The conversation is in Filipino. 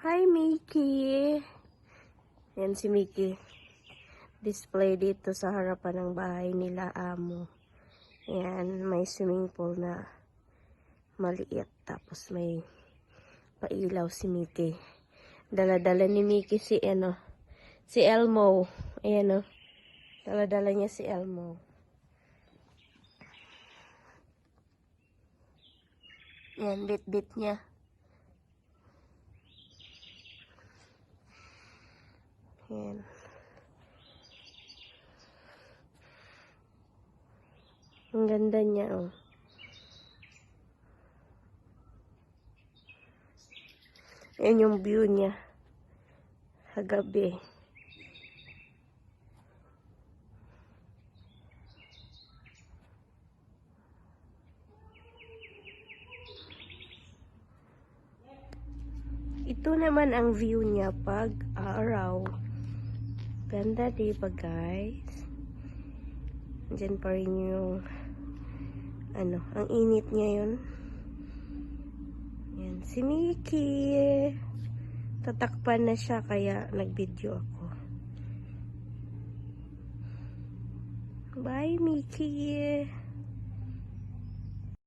Hi, Mickey. Yan si Mickey. Display dito sa harapan ng bahay nila amo. Yan, may swimming pool na maliit. Tapos may pailaw si Mickey. Dala-dala ni Mickey si Elmo. Ayan o. Dala-dala niya si Elmo. Yan, bit-bit niya. Yan. Ang ganda niya, oh. Yan yung view niya. Sa gabi. Ito naman ang view niya pag araw. Ganda, diba guys? Diyan pa rin yung ang init niya yun. Yan, si Mickey. Tatakpan na siya kaya nag-video ako. Bye, Mickey.